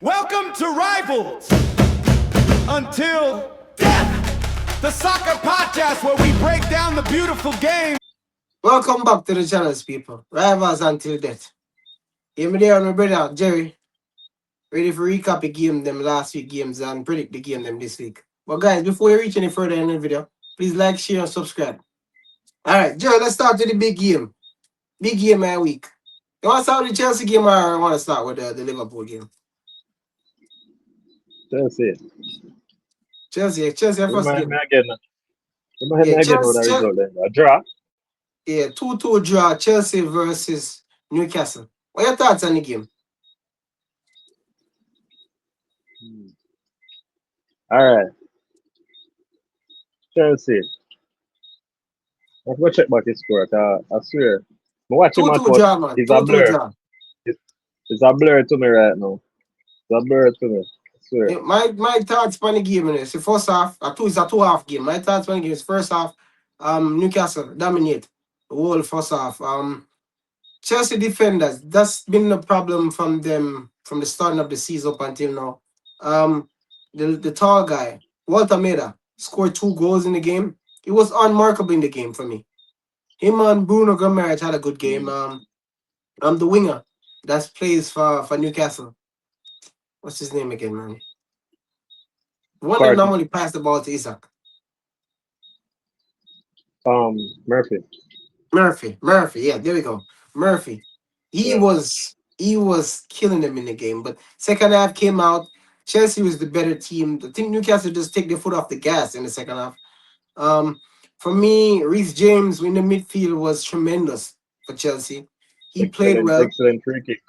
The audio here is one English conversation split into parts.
Welcome to Rivals Until Death, the soccer podcast where we break down the beautiful game. Welcome back to the channels, people. Rivals until death. Here me there with my brother Jerry, ready for recap the game them last week games and predict the game them this week. But guys, before we reach any further in the video, please like, share, and subscribe. Alright, Jerry, let's start with the big game. Big game my week. You want to start with the Chelsea game or I want to start with the Liverpool game? Chelsea. Chelsea first Remind game. me again. Remind Yeah, me again what the result then. A draw. yeah, 2-2 draw, Chelsea versus Newcastle. What are your thoughts on the game? All right. Chelsea. Let's go check back his score. I swear. I watch him match, 2-2 but draw, man. it's a 2-2 blur. draw. It's a blur to me right now. It's a blur to me. I swear. Yeah, my thoughts on the game is the first half, it's a 2-half game. My thoughts on the game is first half, Newcastle dominate the whole first half. Chelsea defenders, that's been the problem from them from the starting of the season up until now. The tall guy, Walter Meda, scored 2 goals in the game. He was unmarkable in the game for me. Him and Bruno Guimaraes had a good game. The winger that plays for Newcastle. What's his name again, man? The one that Pardon. normally passed the ball to Isaac. Murphy. Murphy, yeah, there we go. Murphy. He Yeah. was killing them in the game. But second half came out. Chelsea was the better team. I think Newcastle just take their foot off the gas in the second half. For me, Reece James in the midfield was tremendous for Chelsea. He played well. Excellent free kick.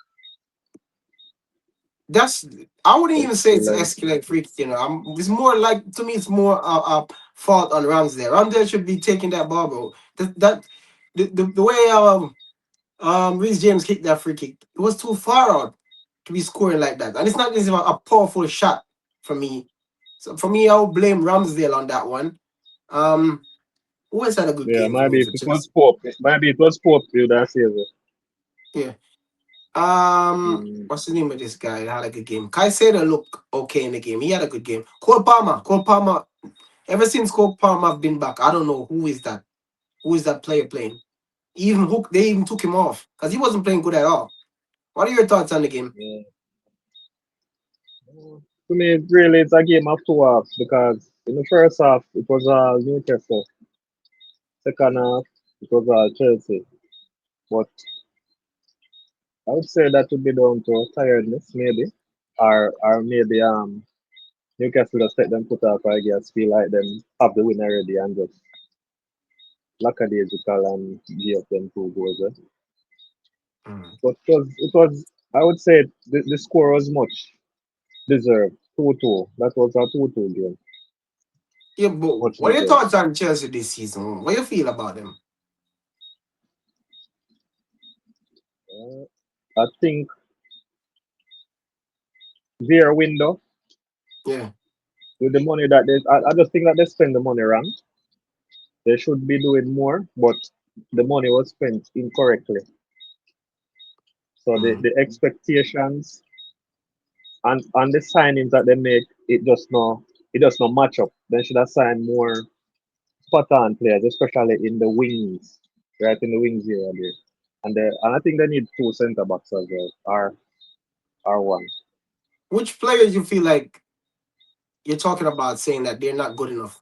That's I wouldn't even say it's Excellent. escalate freak. It's more like to me, it's more a fault on Ramsdale. Ramsdale should be taking that ball, bro. The way Reece James kicked that free kick, it was too far out to be scoring like that, and it's not even a powerful shot for me. So for me, I would blame Ramsdale on that one. Who else had a good Yeah, game for me maybe if for it was Chelsea? Pope. Maybe it was Pope you that saved it. Yeah. Mm. What's the name of this guy that had a good game? Caicedo looked okay in the game. He had a good game. Cole Palmer. Cole Palmer. Ever since Cole Palmer have been back, I don't know who is that. Who is that player playing? They even took him off because he wasn't playing good at all. What are your thoughts on the game? Yeah. To me, it's a game of two halves because in the first half it was Newcastle. Second half it was Chelsea. But I would say that would be down to tiredness, maybe, or maybe Newcastle just take them put off. I guess feel like them have the win already and just lackadaisical and give them 2 goals. Mm. But it was I would say the score was much deserved. 2-2. That was a 2-2 game. Yeah, but Much what are your deserved. thoughts on Chelsea this season? What do you feel about them? Uh, I think their window Yeah. with the money that I just think that they spend the money wrong. They should be doing more, but the money was spent incorrectly. So Mm. the expectations and the signings that they make, it just not match up. They should have signed more spot on players, especially in the wings, right in the wings area there. And I think they need 2 centre backs as well, or one. Which players you feel like you're talking about saying that they're not good enough?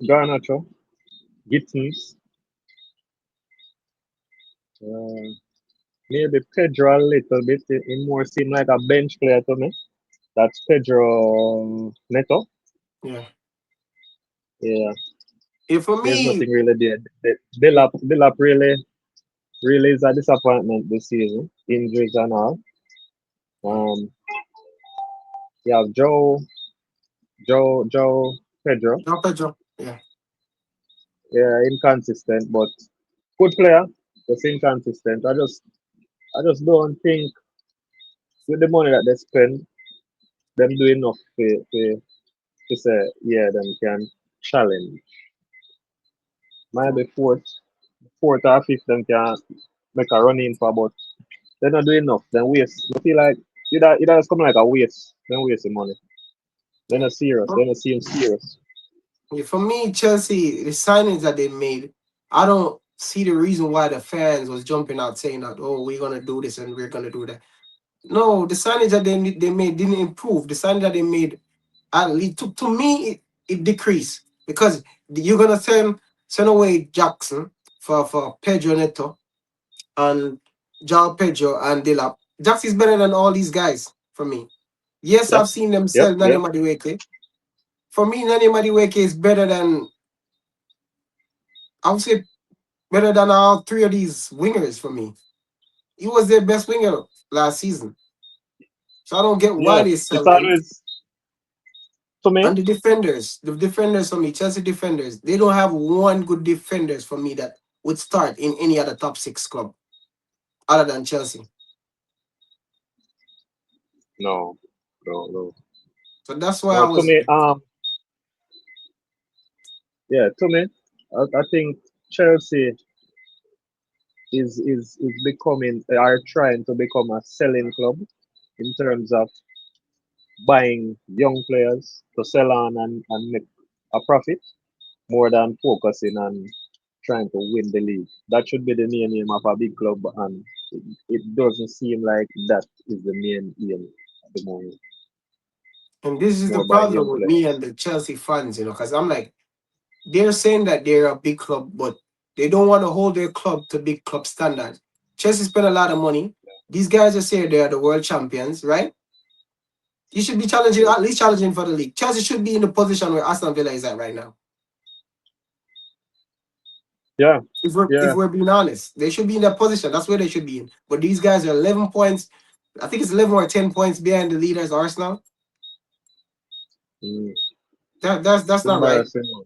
Garnacho, Gittins, uh, maybe Pedro a little bit. He more seem like a bench player to me. That's Pedro Neto. Yeah. Yeah, For there's me, nothing really there. Delap really is a disappointment this season. Injuries and all. Um, you have Joe, Pedro. João Pedro. Yeah. Yeah, inconsistent, but good player. Just inconsistent. I just don't think with the money that they spend, them do enough to say yeah, them can challenge. Maybe fourth or fifth, them can make a run in for, but they're not doing enough. Then waste. I feel like it does come like a waste. Don't waste the money. They're not serious. They're not seem serious. Yeah, for me, Chelsea, the signings that they made, I don't see the reason why the fans was jumping out saying that, oh, we're gonna do this and we're gonna do that. No, the signage that they made didn't improve. The signage that they made, at least to me, it decreased because you're gonna send away Jackson for Pedro Neto and João Pedro and Dilap. Jackson is better than all these guys for me. Yes, Yep. I've seen them Yep. sell Nani Yep. Madueke. For me, Nani Madueke is better than, I would say, better than all three of these wingers for me. He was their best winger last season. So I don't get why Yeah. they It's sell them. always to me. And the defenders for me, Chelsea defenders, they don't have one good defenders for me that would start in any other top six club other than Chelsea. No. No. No. So that's why I No. To was. me. Yeah. To me. I think Chelsea is becoming are trying to become a selling club in terms of buying young players to sell on and make a profit more than focusing on trying to win the league. That should be the main aim of a big club, and it doesn't seem like that is the main aim at the moment. And this It's is the more buying problem young with me and players. the Chelsea fans, because I'm like, they're saying that they're a big club, but they don't want to hold their club to big club standard. Chelsea spend a lot of money. These guys are saying they are the world champions, right? You should be challenging, Yeah, at least challenging for the league. Chelsea should be in the position where Aston Villa is at right now. yeah, If yeah. we're being honest, they should be in that position. That's where they should be in. But these guys are 11 points. I think it's 11 or 10 points behind the leaders, Arsenal. Mm. That's It's not right. embarrassing, man.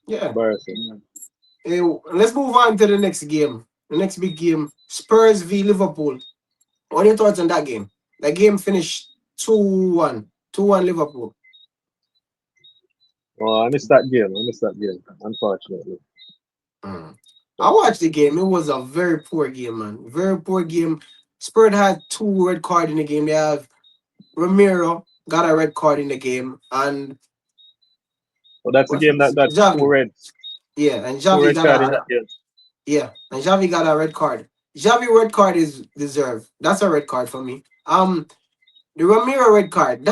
Yeah. Embarrassing. Let's move on to the next game. The next big game, Spurs v Liverpool. What are your thoughts on that game? That game finished 2-1. 2-1 Liverpool. Oh, I missed that game. I missed that game. Unfortunately. Mm. I watched the game. It was a very poor game, man. Very poor game. Spurs had two red card in the game. They have Ramiro got a red card in the game, and But that's a what's game that this? got Javi. Yeah, and two Javi red got card in that game. and Javi got a red card. Javi red card is deserved. That's a red card for me. The Ramiro red card.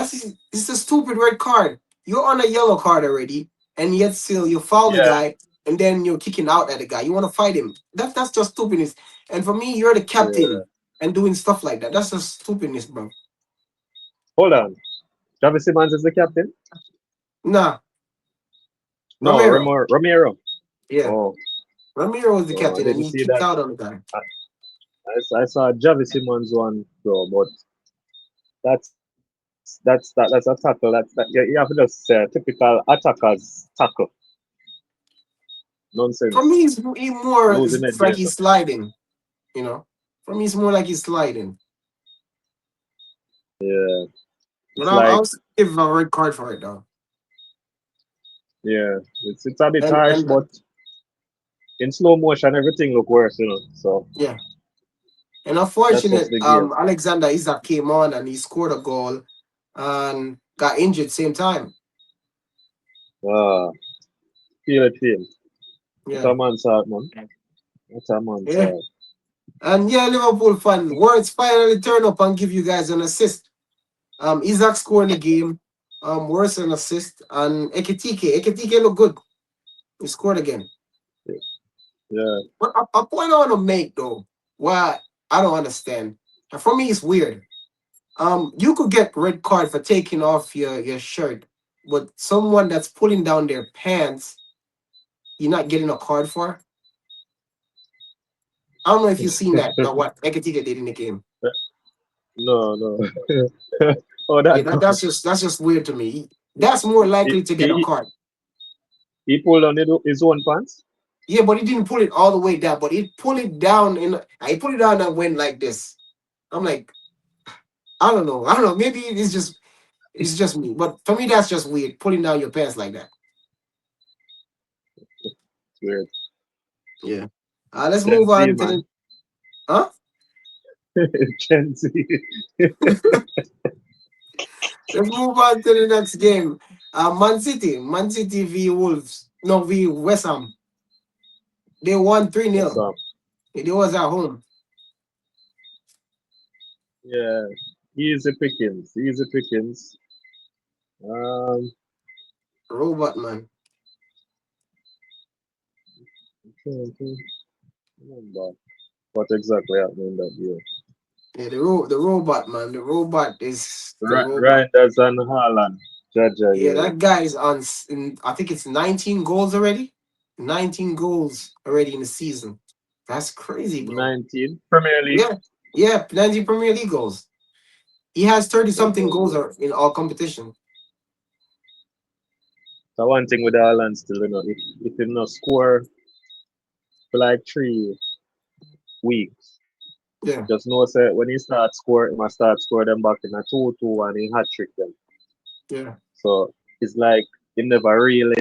It's a stupid red card. You're on a yellow card already, and yet still you foul the Yeah, guy, and then you're kicking out at the guy. You want to fight him. That's just stupidness. And for me, you're the yeah. captain and doing stuff like that. That's just stupidness, bro. Hold on. Travis Simmons is the captain? Nah, No, Ramiro. Ramiro. Yeah, Oh, Ramiro was the no, I captain, and didn't he see kicked that. out on the guy. I saw Javi Simmons one though, but that's a tackle. You have to just typical attackers tackle For nonsense. me, he more. Losing it It's like there. he's sliding. You know. For me, it's more like he's sliding. Yeah, But it's I'll like still give him a red card for it though. yeah, it's a bit And harsh, and but in slow motion everything look worse. So yeah. And that's just unfortunate, the game. Alexander Isak came on and he scored a goal and got injured same time. Ah, feel. What Yeah. a man sort, man. What a man Yeah. sort. And yeah, Liverpool fan, words finally turn up and give you guys an assist. Isak scoring the game. Worse an assist. And Ekitike looked good. He scored again. Yeah, But a point I want to make though, why I don't understand. And for me, it's weird. You could get red card for taking off your shirt, but someone that's pulling down their pants, you're not getting a card for. I don't know if you've seen that or what Ekatika did in the game. no. Oh, Yeah, that that's just weird to me. That's more he, likely to get a he, card. he pulled on his own pants. Yeah, but he didn't pull it all the way down, but he pulled it down he put it down and went like this. I'm like, I don't know. I don't know. Maybe it's just me. But for me, that's just weird. Pulling down your pants like that. It's weird. Yeah. Let's Gen move Z, on to man. the huh? Chelsea. Let's move on to the next game. Man City v Wolves. No, v West Ham. They won 3-0. So, It was at home. yeah, easy pickings, easy pickings. Um, Robot man. trying to remember what exactly happened in that game. Yeah, the robot man. The robot is the robot. Reinders and Haaland. Jaja, Yeah, yeah. that guy is I think it's 19 goals already. 19 goals already in the season. That's crazy, bro. 19 Premier League. Yeah. Yeah, 19 Premier League goals. He has 30 Yeah, something yeah, goals yeah. in all competition. So one thing with Haaland still, if he not score for like 3 weeks, Yeah, just know say when he he must start score them back in a 2-2 and he hat trick them. yeah. So it's like he never really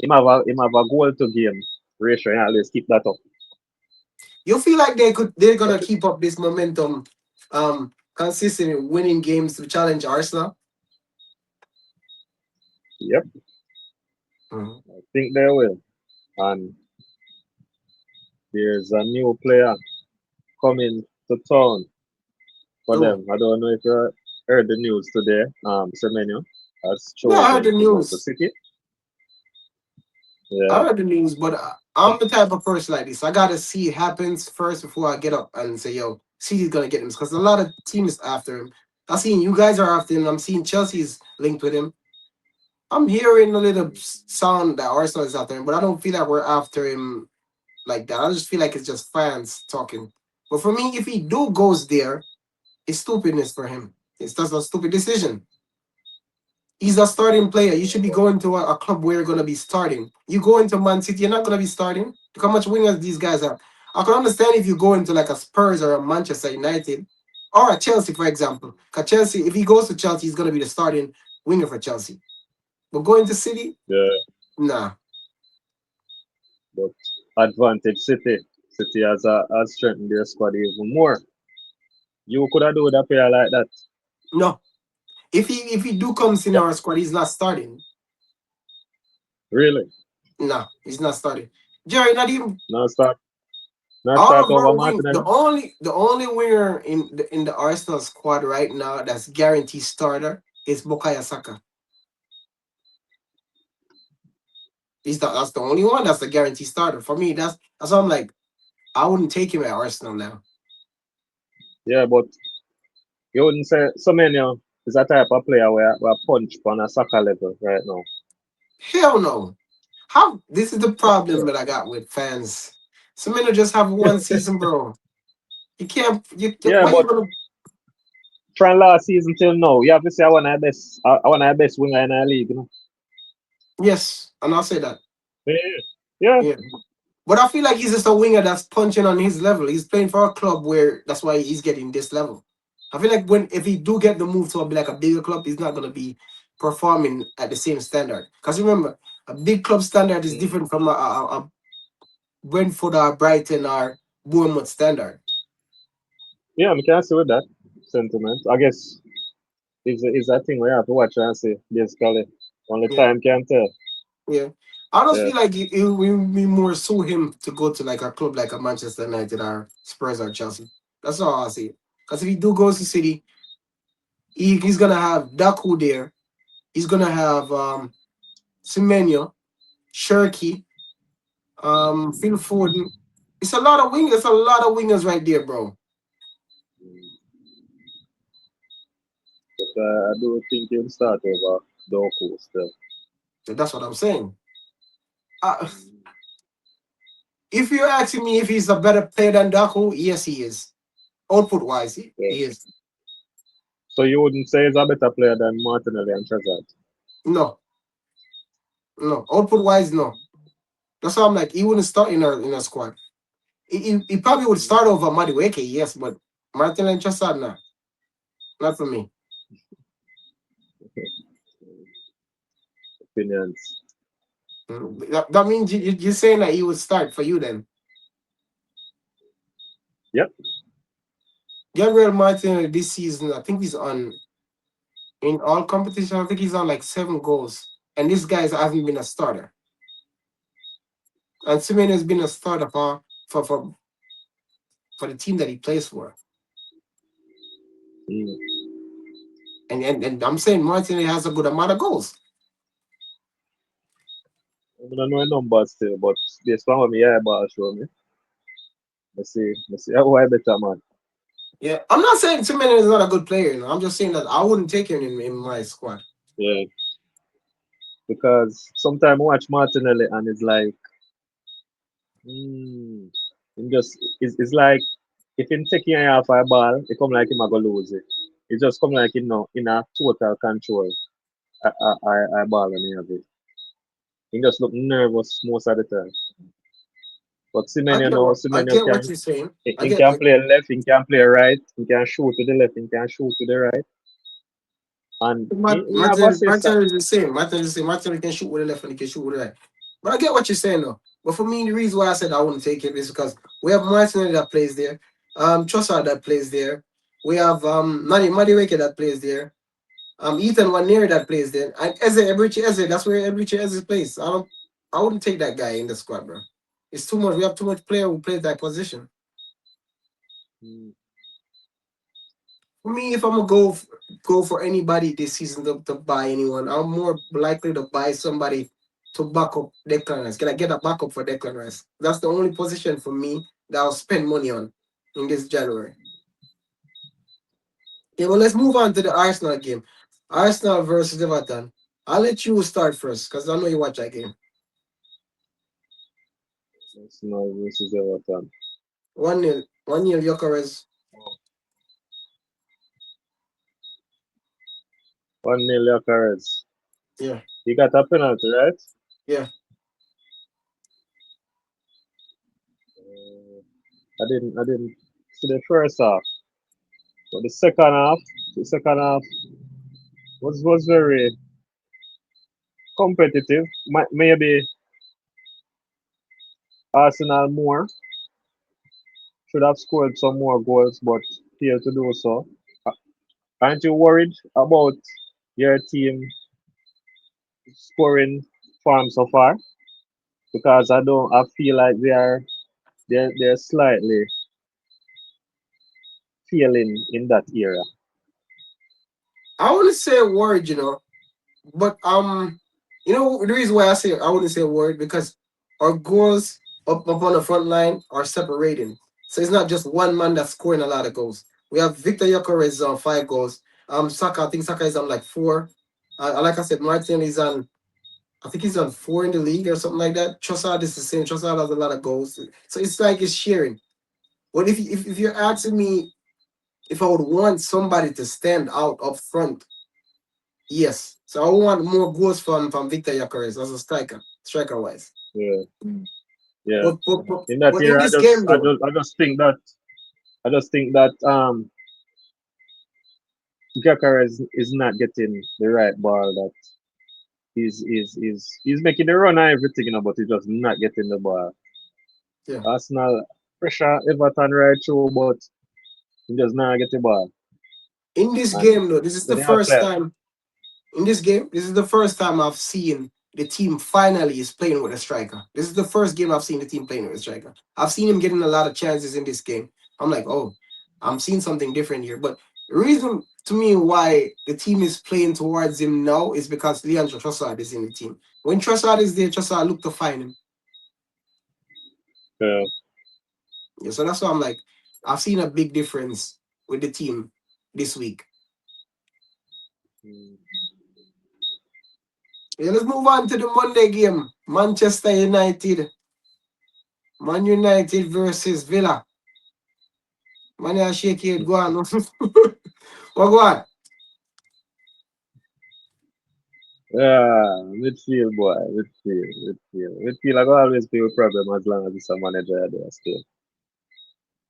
him have a goal to game ratio and always keep that up. You feel like they're But gonna keep up this momentum, consistently winning games to challenge Arsenal? yep, Mhm. I think they will. And there's a new player coming to town for Oh, them. I don't know if you heard the news today. Semenyo has yeah, I heard the chosen to go to news. City. I Yeah, heard the news, but I'm the type of person like this. I gotta see it happens first before I get up and say, "Yo, City's gonna get him," because a lot of teams after him. I'm seeing you guys are after him. I'm seeing Chelsea's linked with him. I'm hearing a little sound that Arsenal is after him, but I don't feel like we're after him like that. I just feel like it's just fans talking. But for me, if he do goes there, it's stupidness for him. It's just a stupid decision. He's a starting player. You should be going to a club where you're gonna be starting. You go into Man City, you're not gonna be starting. Look how much wingers these guys have. I can understand if you go into like a Spurs or a Manchester United or a Chelsea, for example. Because Chelsea, if he goes to Chelsea, he's gonna be the starting winger for Chelsea. But going to City, yeah. nah. But advantage City. City has strengthened their squad even more. You could have do with a player like that. No. If he do comes in Yeah, our squad, he's not starting. really. Nah, he's not starting. Jerry, not even Now start now all start of over our wing. Martinelli. The only winger in the Arsenal squad right now that's guaranteed starter is Bukayo Saka. That's the only one that's a guaranteed starter for me. That's why I'm like I wouldn't take him at Arsenal now. Yeah, but you wouldn't say Semenyo is a type of player where punch on a soccer level right now. Hell no. How this is the problem Yeah, that I got with fans. Semina just have one season, bro. You can't. yeah, What you but gonna? from last season till now, you have to say I want our best winger in our league, Yes, and I'll say that. Yeah. Yeah. Yeah. But I feel like he's just a winger that's punching on his level. He's playing for a club where that's why he's getting this level. I feel like if he do get the move to like a bigger club, he's not gonna be performing at the same standard. Because remember, a big club standard is Mm. different from a Brentford or Brighton or Bournemouth standard. Yeah, I can see with that sentiment. I guess is that thing we have to watch and see, basically. Only Yeah, time can tell. yeah. I just Yeah. feel like it would be more sue him to go to like a club like a Manchester United or Spurs or Chelsea. That's all I see. Because if he do goes to City, he's gonna have Daku there. He's gonna have Semenyo, Shirky, Phil Foden. It's a lot of wingers. It's a lot of wingers right there, bro. Mm. But I do think he'll start over Doku still. So that's what I'm saying. Uh, Mm. if you're asking me if he's a better player than Daku, yes, he is. Output wise, he Yeah. he is. So you wouldn't say he's a better player than Martinelli and Trezor? No, no. Output wise, no. That's why I'm like, he wouldn't start in a squad. He probably would start over Madueke, yes, but Martin and Chassad, nah, not for me. Opinions. That means you're saying that he would start for you then. Yep. Gabriel Martinelli this season, I think he's on in all competition. I think he's on like 7 goals, and this guy's hasn't been a starter. And Semenyo has been a starter for for for the team that he plays for. Mm. And I'm saying Martinelli has a good amount of goals. I don't know the numbers still, but based on what my eyeball show me, let's see how I better man. Yeah, I'm not saying Semenyo is not a good player. You know? I'm just saying that I wouldn't take him in my squad. Yeah, because sometimes I watch Martinelli and it's like, mm, him just it's like if him taking eye off a ball, it come like him a go lose it. It just come like him no in a total control. I ball when he have it. He just look nervous most of the time. But Semenyo now, I Semenyo get what you're saying. I he get can I, play left, he can play right, he can shoot to the left, he can shoot to the right, and he have assist. Martin is the same. Martin is the same. Martin can shoot with the left and he can shoot with the right. But I get what you're saying though. But for me, the reason why I said I wouldn't take him is because we have Martin that plays there, Trossard that plays there. We have Manny Madueke that plays there. Ethan Waneri that plays there. And Eze Ebrichi Eze, that's where Ebrichi Eze plays. I wouldn't take that guy in the squad, bro. It's too much. We have too much player who plays that position. Mm, For me, if I'm gonna go for anybody this season to buy anyone, I'm more likely to buy somebody to back up Declan Rice. Can I get a backup for Declan Rice? That's the only position for me that I'll spend money on in this January. Okay, well let's move on to the Arsenal game. Arsenal versus Everton. I'll let you start first because I know you watch that game. Arsenal versus Everton. 1-0. 1-0 Gyökeres. 1-0 Cards. Yeah, He got a penalty, right? yeah. I didn't see the first half, but the second half was very competitive. Maybe Arsenal more should have scored some more goals, but failed to do so. Uh, Aren't you worried about your team scoring form so far? Because I feel like they're slightly failing in that area. I wouldn't say a word, but the reason why I say I wouldn't say a word because our goals up on the front line are separating. So it's not just one man that's scoring a lot of goals. We have Victor Gyökeres on 5 goals. Saka, I think Saka is on like 4. Like I said, Martin is on. I think he's on 4 in the league or something like that. Trossard is the same. Trossard has a lot of goals, so it's like it's sharing. But if you're asking me if I would want somebody to stand out up front, yes. So I want more goals from Victor Gyökeres as a striker wise. Yeah, yeah. But but, but In that but in area, this game though, I just think that Gyökeres is not getting the right ball. That he's making the run and everything, but he's just not getting the ball. yeah. Arsenal pressure Everton right through, but he does not get the ball, In this and game though, this is they the have first play. time in this game. This is the first time I've seen the team finally is playing with a striker. This is the first game I've seen the team playing with a striker. I've seen him getting a lot of chances in this game. I'm like, oh, I'm seeing something different here. But the reason to me why the team is playing towards him now is because Leandro Trossard is in the team. When Trossard is there, Trossard look to find him. Uh, Yeah, so that's why I'm like, I've seen a big difference with the team this week. mm, Yeah, let's move on to the Monday game. Manchester United. Man United versus Villa. Man, I shake it. Go on. What go on? yeah, midfield boy, midfield. I go always be a problem as long as it's a manager there still.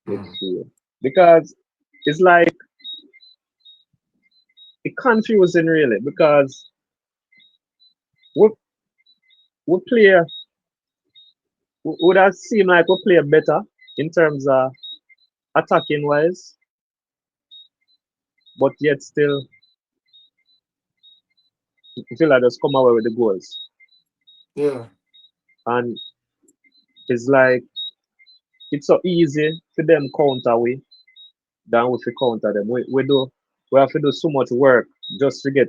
Mm. Midfield because it's like it confusing really because we we play would have seemed like we play better in terms of attacking wise but yet still Villa just come away with the goals. Yeah. And it's like it's so easy for them counter we than we fi counter them. We have to do so much work just to get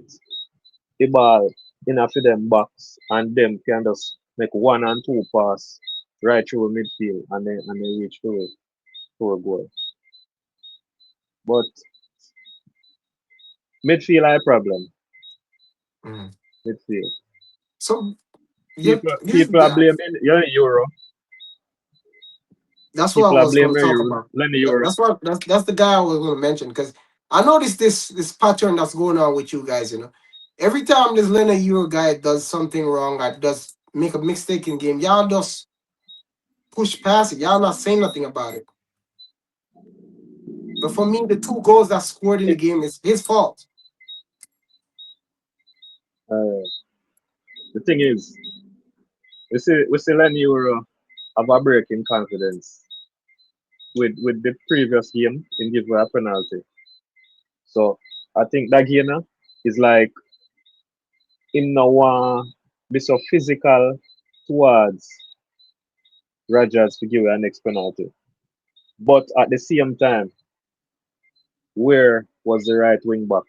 the ball in a for them box and them can just make one and two pass right through midfield and then reach for a goal. But midfield are a problem. Mm. Midfield. So yeah, People this people are blaming you know, Euro. that's what I People are was going to blaming talk Euro. about. Lenny Euro. That's the guy I was going to mention because I noticed this pattern that's going on with you guys. You know, every time this Leonard Euro guy does something wrong, or does make a mistake in game, y'all just push past it. Y'all not saying nothing about it. But for me, the two goals that scored in the game is his fault. Uh, the thing is, we see Lenny Euro have a break in confidence with the previous game and give her a penalty. So I think that game is like him no want be so physical towards Rogers to give her a next penalty. But at the same time, where was the right wing back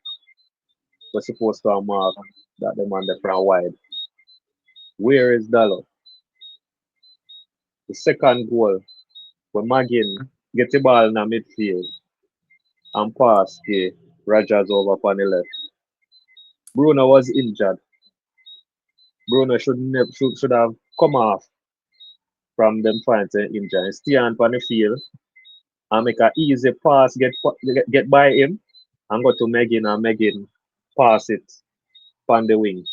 was supposed to have mark that the man there from wide? Where is Dallo? The second goal when Magin get the ball in the midfield and pass the Rogers over on the left. Bruno was injured. Bruno should have come off from them fighting injury. Stay on the field and make a easy pass, get by him and go to Megan and Megan pass it on the wing.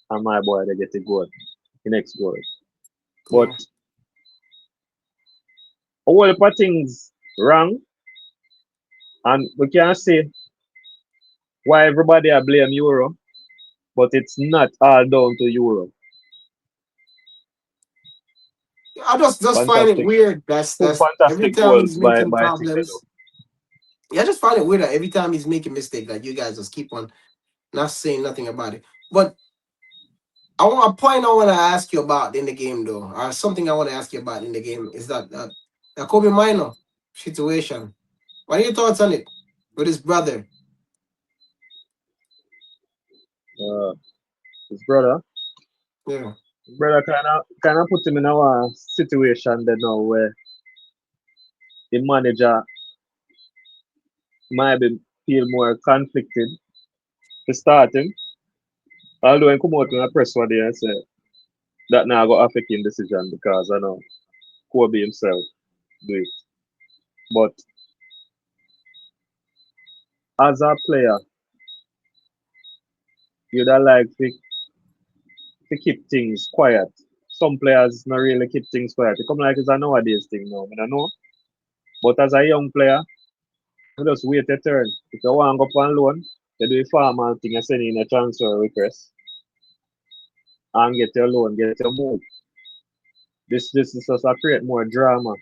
And my boy they get the goal. The next goal. But Yeah. a whole heap of things wrong and we can say why everybody I blame Euro, but it's not all down to Euro. I just find it Fantastic. weird. Two That's every fantastic time he's goals by making by Semenyo. problems. Yeah, I just find it weird that every time he's making mistake, that you guys just keep on not saying nothing about it. But I want a point I want to ask you about in the game though, or something I want to ask you about in the game is that the Kobe Minor situation. What are your thoughts on it with his brother? Uh, his brother. Yeah, His brother kinda put him in a situation there now where the manager might be feel more conflicted to start him. Although he come out in a press one day and say that now go affect him decision because I know Kobe himself do it. But as a player, you'd have like to keep things quiet. Some players not really keep things quiet. It come like it's a nowadays thing now. I don't know. But as a young player, you just wait your turn. If you want to go on loan, you do a formal thing and send in a transfer request and get your loan, get your move. This is just a create more drama.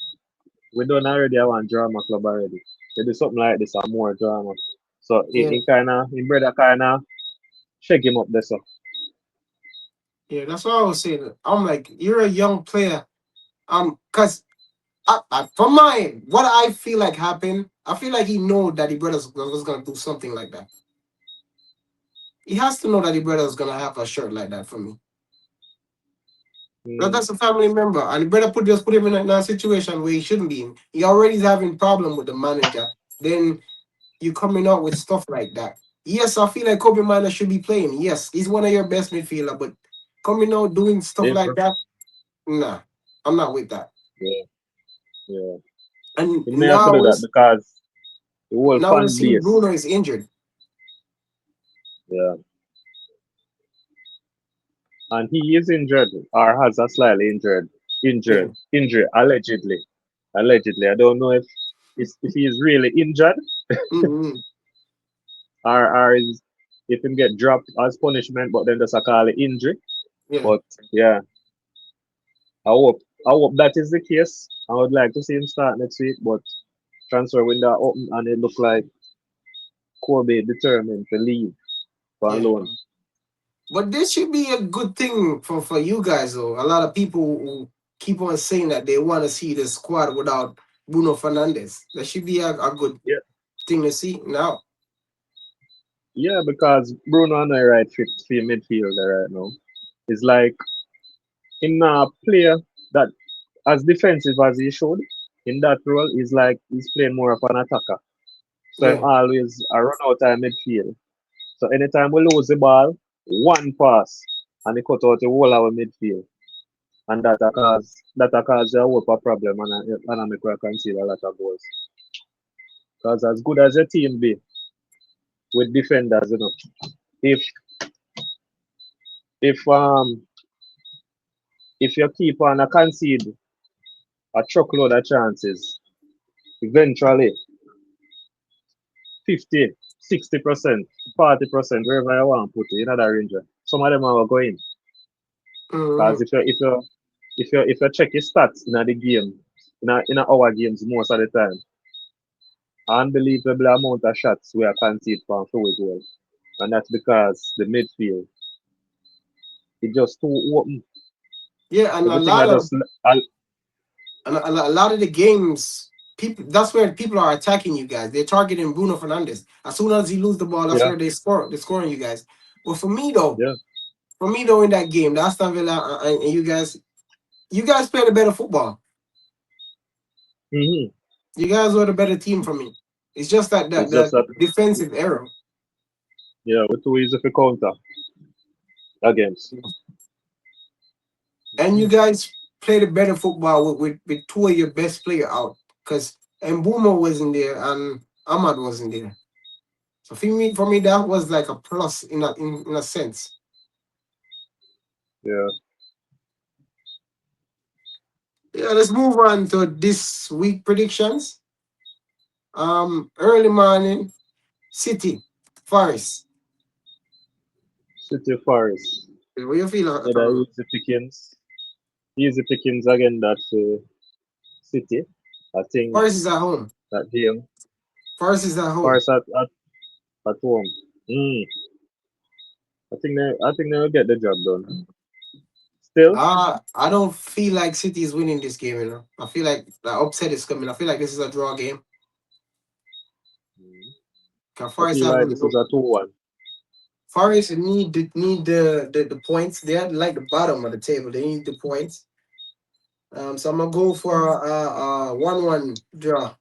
We don't already have one drama club already. You do something like this and more drama. So yeah, it kinda his brother kinda shake him up there so. yeah. That's what I was saying. I'm like, you're a young player. Cause from my what I feel like happened, I feel like he know that the brothers was gonna do something like that. He has to know that the brother is gonna have a shirt like that for me. But Mm, that's a family member, and the brother put him in a situation where he shouldn't be in. He already is having problem with the manager. Then you coming out with stuff like that. Yes, I feel like Kobe Miner should be playing. Yes, he's one of your best midfielder, but coming out doing stuff like never. that, nah, I'm not with that. Yeah, yeah. And He may have to do that because the whole now we're fan seeing base. Bruno is injured. Yeah. And he is injured or has a slightly Yeah. injury allegedly. Allegedly. I don't know if he is really injured Mm-hmm. or if him get dropped as punishment, but then just a call it injury. Yeah. But yeah, I hope that is the case. I would like to see him start next week, but transfer window open and it look like Kobe determined to leave for Yeah. loan. But this should be a good thing for you guys, though. A lot of people who keep on saying that they want to see the squad without Bruno Fernandes. That should be a good Yeah, thing to see now. yeah, because Bruno on the right fit for midfielder right now. It's like in a player that as defensive as he should in that role is like he's playing more of an attacker. So I'm Yeah. always a run out of midfield. So anytime we lose the ball, one pass and he cut out the whole of our midfield. And that a cause a whole problem and I make we concede a lot of goals. Because as good as a team be with defenders, if if um if you keep on a concede a truckload of chances, eventually 50, 60%, 40%, wherever you want to put it, in that range. Some of them are going. Because Hmm. if you check your stats in the game, in our games most of the time, unbelievable amount of shots we are conceded from forward goal. And that's because the midfield is just too open. Yeah, and a Everything I lot of just I, a lot of the games, people that's where people are attacking you guys. They're targeting Bruno Fernandes. As soon as he lose the ball, that's yeah, where they score. They're scoring you guys. But yeah. for me though, in that game, the Aston Villa and you guys played a better football. Mm-hmm. You guys were the better team for me. It's just It's just that that defensive error. yeah, we're too easy for counter against. And you Mhm. guys played a better football with two of your best player out. Because Mbuma wasn't there and Ahmad wasn't there. So for me, that was like a plus in a sense. Yeah. Yeah, let's move on to this week predictions. Early morning, City, Forest. City Forest. What you feel Yeah, from the easy pickings. Easy pickings again that City. I think Forest is at home. that game. Forest is at home. Forest at home. Mm. I think they will get the job done. Still? I don't feel like City is winning this game. I feel like the upset is coming. I feel like this is a draw game. Mm. Cause I Forest feel have like this is a 2-1. Forest need the points. They're like the bottom of the table. They need the points. So I'm gonna go for a 1-1 draw.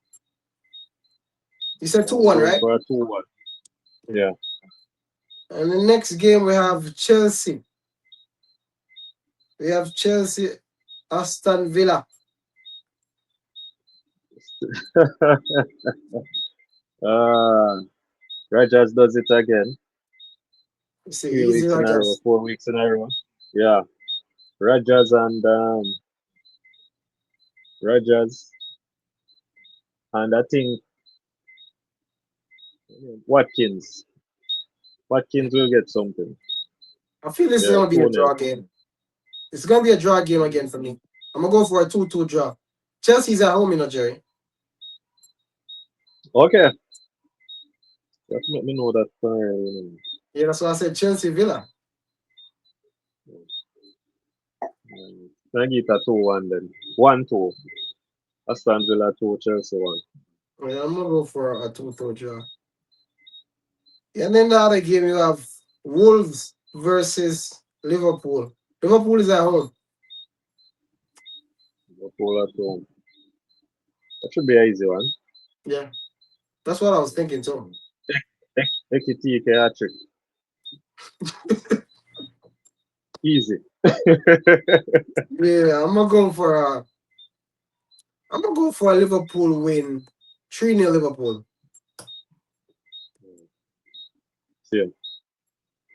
You said two I'm one, going right? for a 2-1. Yeah. And the next game we have Chelsea. We have Chelsea, Aston Villa. uh, Rogers does it again. It's the Three easy weeks in a row, Rogers. 4 weeks in a row. Yeah. Rogers and Rogers and I think Watkins. Watkins will get something. I feel this is Yeah, gonna be a 2-0. draw game. It's gonna be a draw game again for me. I'm gonna go for a 2-2 draw. Chelsea's at home, Jerry. Okay. Just let me know that. Yeah, that's why I said Chelsea Villa. Can I get a 2-1 then? 1-2. Aston Villa 2, Chelsea 1. Yeah, I'm gonna go for a 2-2 draw. And then the other game you have Wolves versus Liverpool. Liverpool is at home. Liverpool at home. That should be an easy one. Yeah, that's what I was thinking too. Ekitike hat-trick. Easy. Yeah, I'm gonna go for a Liverpool win. 3-0 Liverpool. Same.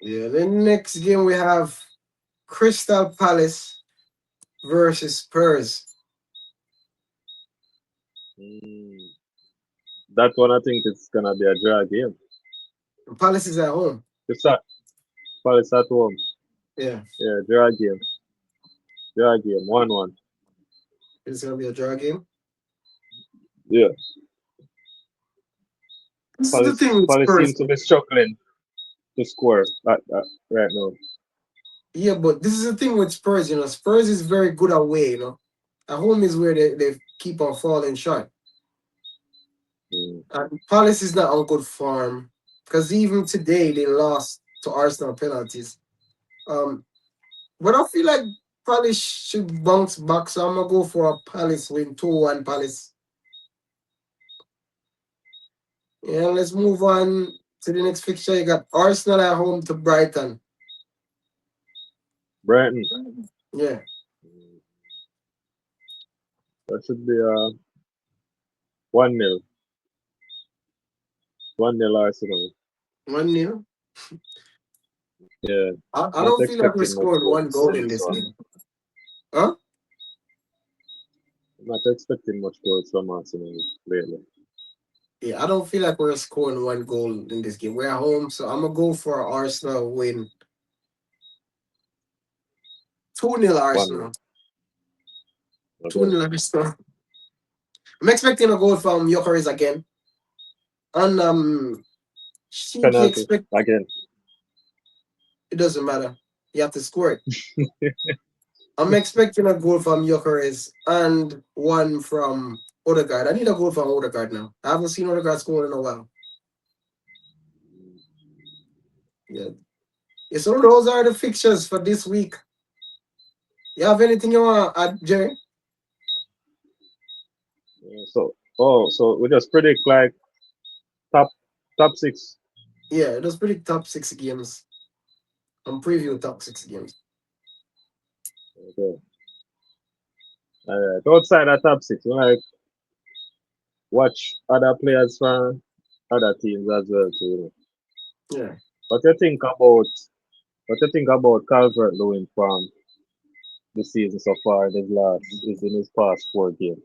Yeah, the next game we have Crystal Palace versus Spurs. Mm. That one I think it's gonna be a draw game. Palace is at home. It's at Palace at home. Yeah, Yeah, draw game. Draw game. 1-1. it's gonna be a draw game. Yeah. This is the Palace, thing with Palace seem Spurs. to be struggling to score right now. Yeah, but this is the thing with Spurs. Spurs is very good away. At home is where they keep on falling short. Mm. And Palace is not on good form because even today they lost to Arsenal penalties. Um, but I feel like Palace should bounce back, so I'm gonna go for a Palace win, 2-1 Palace. Yeah, let's move on to the next fixture. You got Arsenal at home to Brighton. Brighton, Yeah, that should be 1-0. 1-0 Arsenal. 1-0. Yeah, I not don't feel like we're expecting much scoring one goals goal in in this this one. game. Huh? Not expecting much goals from Arsenal lately. Yeah, I don't feel like we're scoring one goal in this game. We're at home, so I'm gonna go for an Arsenal win. 2-0 1-0. Arsenal. 2 Okay. 0 Arsenal. I'm expecting a goal from Jokeris again. And Shinky Penalty expect again. it doesn't matter. You have to score it. I'm expecting a goal from Jokeris and one from Odegaard. I need a goal from Odegaard now. I haven't seen Odegaard score in a while. Yeah. Yeah, so those are the fixtures for this week. You have anything you want to add, Jerry? So we just predict like top top six. Yeah, it was pretty top 6 games. I'm preview top 6 games. Okay. Outside of top six, we like watch other players from other teams as well too. Yeah. What you think about Calvert Lewin from the season so far? His last is in his past 4 games.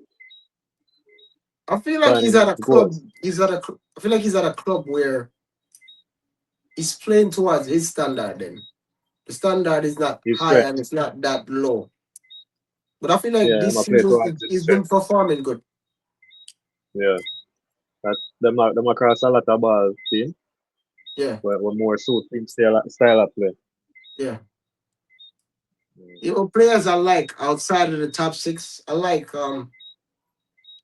I feel like he's Finding at a club. goals. I feel like he's at a club where he's playing towards his standard. Then the standard is not His high strength. and it's not that low. But I feel like Yeah, I'm this a play season towards his he's been strength. performing good. Yeah. That them across a lot of ball team Yeah, where more suit team style of play. yeah. Yeah. Players I like outside of the top six. I like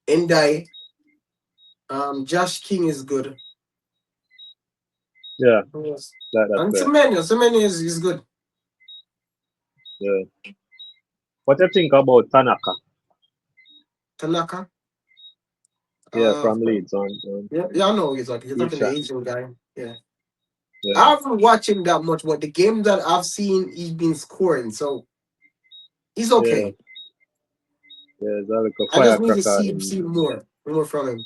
Endai. Josh King is good. Yeah, Yes. that And player. Semenyo is good. Yeah. What you think about Tanaka? Tanaka. Yeah, Uh, from Leeds on yeah, yeah, I know he's like you're Leeds talking the shot. Asian guy. Yeah. Yeah. I haven't watched him that much, but the game that I've seen, he's been scoring, so he's Yeah. okay. Yeah, it's like a I just need to firecracker see more from him.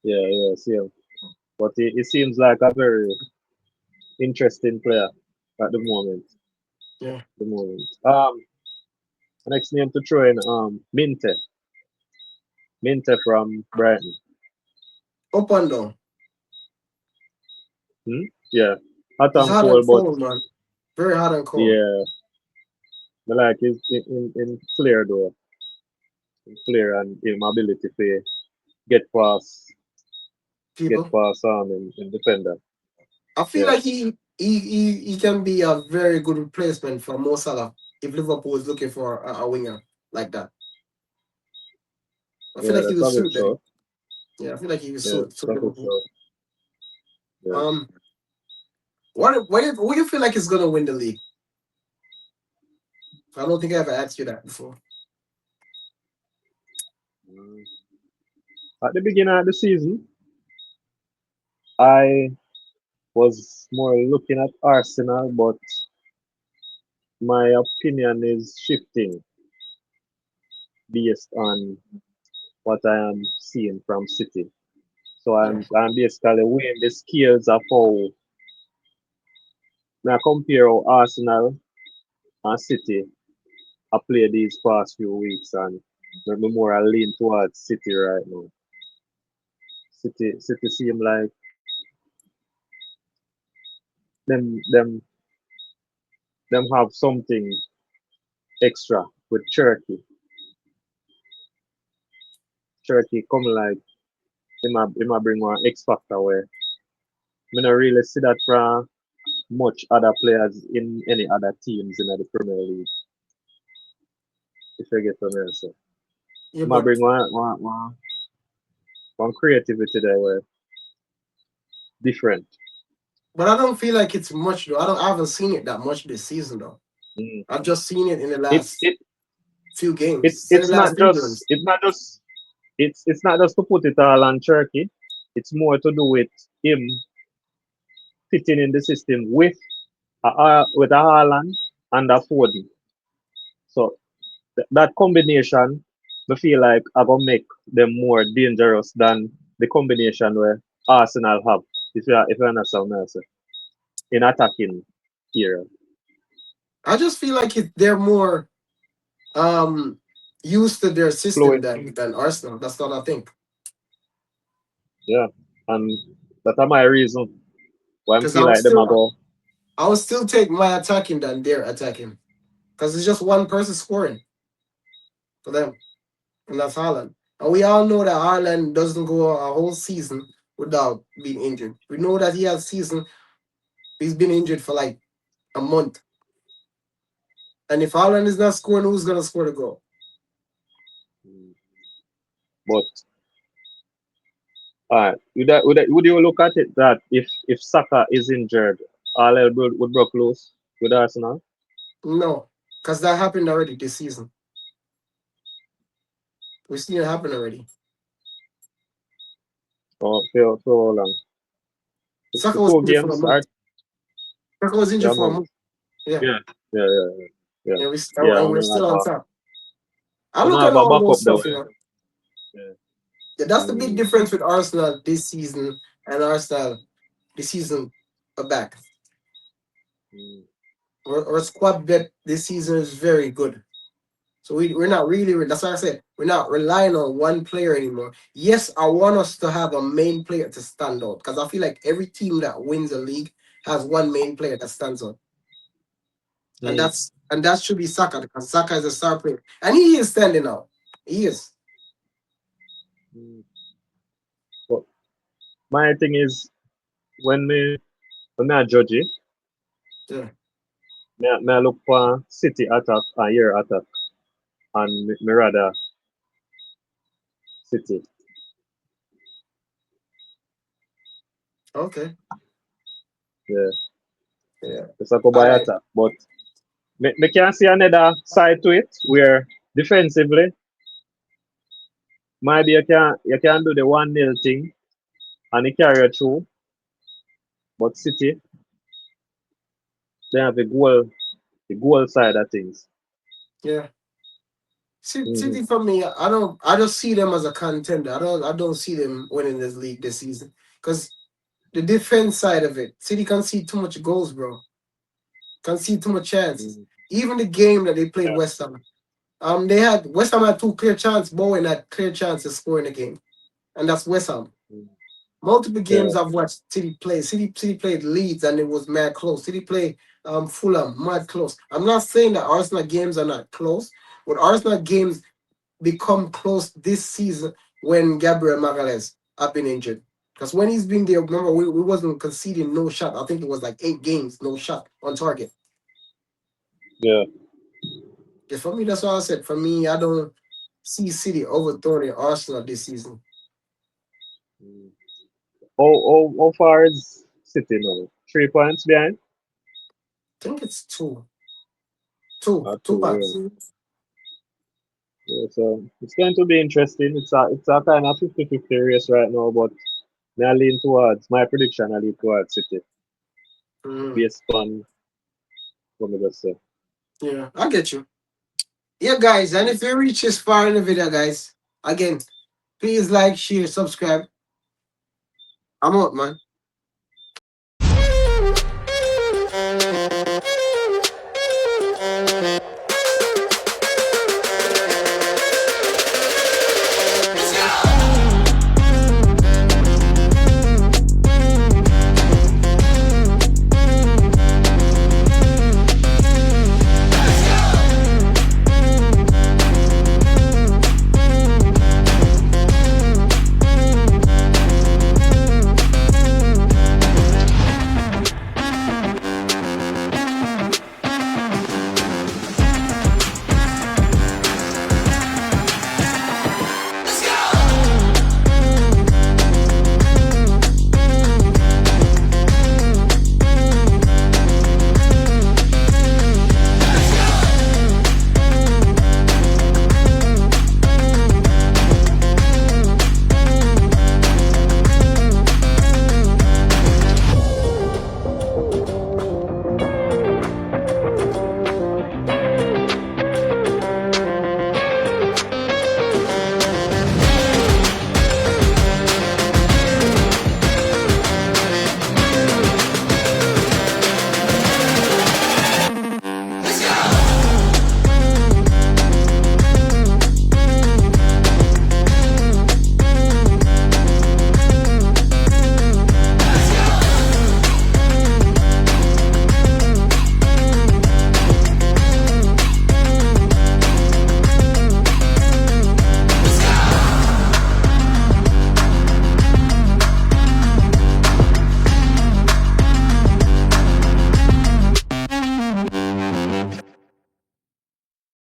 yeah, see him. But he seems like a very interesting player at the moment. Yeah, The moment. Next name to throw in Minte. Minte from Brighton. up and down. Hmm? Yeah. Hot He's and hot and cold, but cold, man. Very hot and cold. yeah, I like his in flair though. In flair and his ability to get past People, in defender. I feel Yeah. like he can be a very good replacement for Mo Salah if Liverpool is looking for a winger like that. I feel Yeah, like he that's will a good suit them. show. Yeah, I feel like he will Yeah, suit that's a good Liverpool. show. Yeah. Um, what do you feel like is gonna win the league? I don't think I ever asked you that before. Mm. At the beginning of the season, I was more looking at Arsenal, but my opinion is shifting based on what I am seeing from City. So Yeah, I'm basically weighing the scales of how I compare how Arsenal and City I played these past few weeks, and maybe more I lean towards City right now. City seem like them them have something extra with Turkey. Turkey come like he might bring one X factor where me not really see that from much other players in any other teams in the Premier League. If you get what I say. Yeah, He might but bring one creativity there where different. I don't feel like it's much though. I haven't seen it that much this season though. Mm. I've just seen it in the It last it few it games. In the it's last not few just games. it's not just it's not just to put it all on Turkey. It's more to do with him fitting in the system with a Haaland and a Foden. So that combination, I feel like I gonna make them more dangerous than the combination where Arsenal have. If you understand what I say, in attacking here, I just feel like they're more um used to their system fluid, than Arsenal. That's what I think. yeah, and that's my reason why I Because feel like them I go. I would still take my attacking than their attacking. Because it's just one person scoring for them, and that's Haaland. And we all know that Haaland doesn't go a whole season without being injured. We know that he has season. He's been injured for like a month. And if Haaland is not scoring, who's gonna score the goal? But would you look at it that if Saka is injured, all hell would broke loose with Arsenal? No, because that happened already this season. We've seen it happen already. Or for how long? Saka For was two injured for a games? Or, month. Saka was injured yeah, for a month. month. Yeah, Yeah, yeah, yeah, yeah, yeah. and Yeah, and we're still on top. I we look don't at have a all backup those there. stuff, you know. Yeah. Yeah, that's the big Mm, difference with Arsenal this season and Arsenal this season back. mm, Our squad depth this season is very good. So we're not really, that's why I said, we're not relying on one player anymore. Yes, I want us to have a main player to stand out because I feel like every team that wins a league has one main player that stands out. mm, And that should be Saka because Saka is a star player. And he is standing out. He is. mm. But my thing is when I judge it, Yeah. me I look for City attack and your attack, and me rather City. Okay. Yeah, Yeah. just I go All by right. attack. But me can see another side to it where defensively, maybe you can do the 1-0 thing and it carry you through. But City, they have the goal side of things. Yeah. Hmm. City for me, I just see them as a contender. I don't see them winning this league this season. Because the defense side of it, City concede too much goals, bro. Concede too much chances. Hmm. Even the game that they played Yeah. West Ham, they had West Ham had two clear chances. Bowen had clear chances of scoring the game, and that's West Ham. Hmm. Multiple Yeah. games I've watched City play. City played Leeds and it was mad close. City played Fulham, mad close. I'm not saying that Arsenal games are not close, but Arsenal games become close this season when Gabriel Magalhaes have been injured. Because when he's been there, remember we wasn't conceding no shot. I think it was like 8 games, no shot on target. Yeah. Yeah, for me, that's what I said. For me, I don't see City overthrowing Arsenal this season. Hmm. How far is City now? 3 points behind? I think it's two. Two. Or Two two, points. yeah. Yeah, so it's going to be interesting. It's a kind of 50-50 race right now, but I lean towards my prediction. I lean towards City Mm, based on what I just say. yeah, I get you. Yeah, guys, and if you reach this far in the video, guys, again, please like, share, subscribe. I'm out, man.